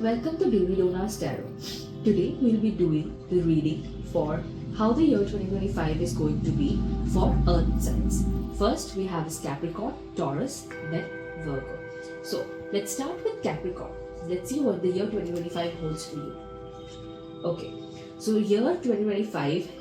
Welcome to David Ona's Tarot. Today we'll be doing the reading for how the year 2025 is going to be for Earth signs. First we have Capricorn, Taurus, then Virgo. So let's start with Capricorn. Let's see what the year 2025 holds for you. Okay, so year 2025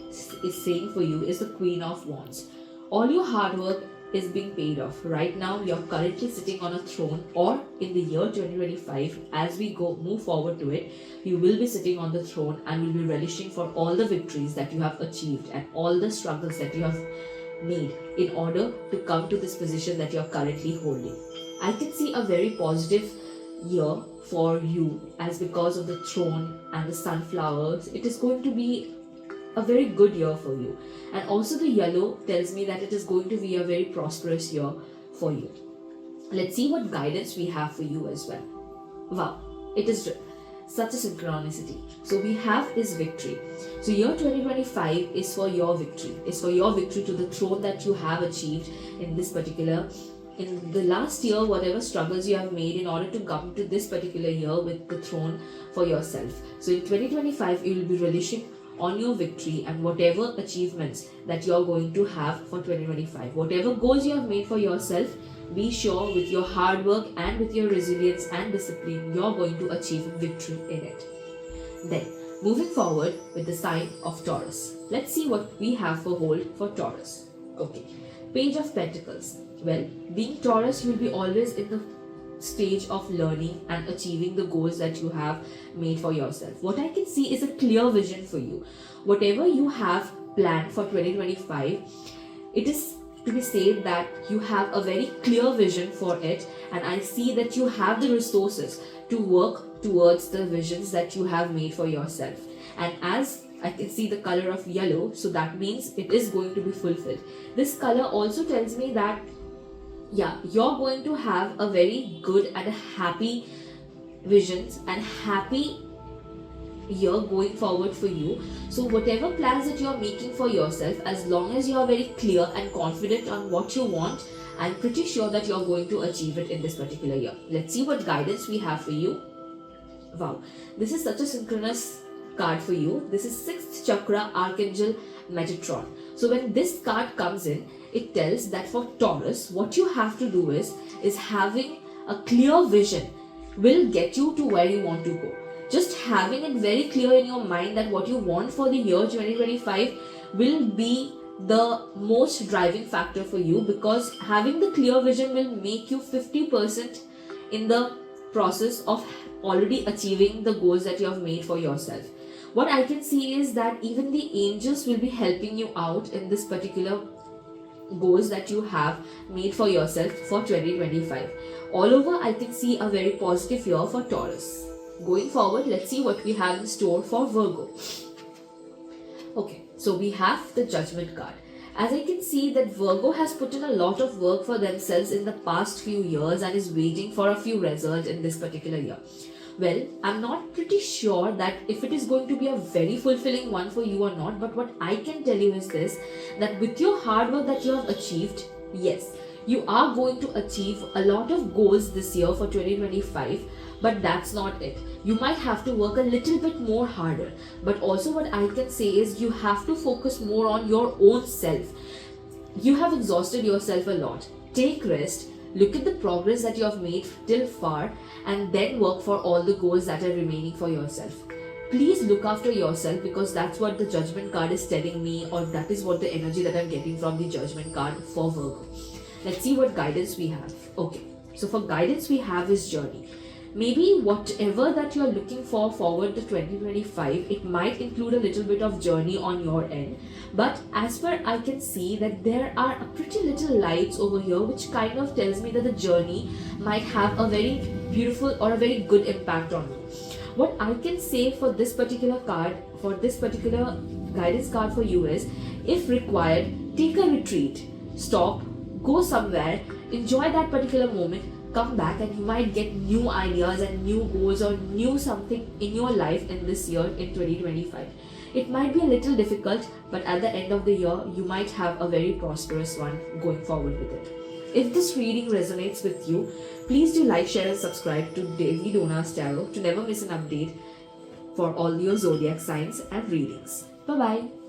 is saying for you is the Queen of Wands. All your hard work is being paid off. Right now you're currently sitting on a throne, or in the year 2025 as we move forward to it, you will be sitting on the throne and will be relishing for all the victories that you have achieved and all the struggles that you have made in order to come to this position that you're currently holding. I can see a very positive year for you, as because of the throne and the sunflowers, it is going to be a very good year for you. And also the yellow tells me that it is going to be a very prosperous year for you. Let's see what guidance we have for you as well. Wow, it is such a synchronicity. So we have this victory. So year 2025 is for your victory. It's for your victory to the throne that you have achieved in the last year, whatever struggles you have made in order to come to this particular year with the throne for yourself. So in 2025, you will be relishing on your victory and whatever achievements that you're going to have for 2025. Whatever goals you have made for yourself, be sure with your hard work and with your resilience and discipline, you're going to achieve victory in it. Then, moving forward with the sign of Taurus. Let's see what we have for hold for Taurus. Okay, Page of Pentacles. Well, being Taurus, you will be always in the stage of learning and achieving the goals that you have made for yourself. What I can see is a clear vision for you. Whatever you have planned for 2025, it is to be said that you have a very clear vision for it, and I see that you have the resources to work towards the visions that you have made for yourself. And as I can see the color of yellow, so that means it is going to be fulfilled. This color also tells me that you're going to have a very good and happy visions and happy year going forward for you. So whatever plans that you're making for yourself, as long as you're very clear and confident on what you want, I'm pretty sure that you're going to achieve it in this particular year. Let's see what guidance we have for you. Wow, this is such a synchronous card for you. This is 6th chakra Archangel Metatron. So when this card comes in, it tells that for Taurus, what you have to do is having a clear vision will get you to where you want to go. Just having it very clear in your mind that what you want for the year 2025 will be the most driving factor for you, because having the clear vision will make you 50% in the process of already achieving the goals that you have made for yourself. What I can see is that even the angels will be helping you out in this particular goals that you have made for yourself for 2025. All over, I can see a very positive year for Taurus. Going forward, let's see what we have in store for Virgo. Okay, so we have the Judgment card. As I can see that Virgo has put in a lot of work for themselves in the past few years and is waiting for a few results in this particular year. Well, I'm not pretty sure that if it is going to be a very fulfilling one for you or not, but what I can tell you is this, that with your hard work that you have achieved, yes, you are going to achieve a lot of goals this year for 2025, but that's not it. You might have to work a little bit more harder, but also what I can say is you have to focus more on your own self. You have exhausted yourself a lot. Take rest. Look at the progress that you have made till far, and then work for all the goals that are remaining for yourself. Please look after yourself, because that's what the Judgment card is telling me, or that is what the energy that I'm getting from the Judgment card for Virgo. Let's see what guidance we have. Okay, so for guidance we have is journey. Maybe whatever that you're looking for forward to 2025, it might include a little bit of journey on your end. But as per I can see that there are a pretty little lights over here, which kind of tells me that the journey might have a very beautiful or a very good impact on you. What I can say for this particular card, for this particular guidance card for you is, if required, take a retreat, stop, go somewhere, enjoy that particular moment, come back, and you might get new ideas and new goals or new something in your life in this year in 2025. It might be a little difficult, but at the end of the year, you might have a very prosperous one going forward with it. If this reading resonates with you, please do like, share, and subscribe to Daily Donna's Tarot to never miss an update for all your zodiac signs and readings. Bye bye.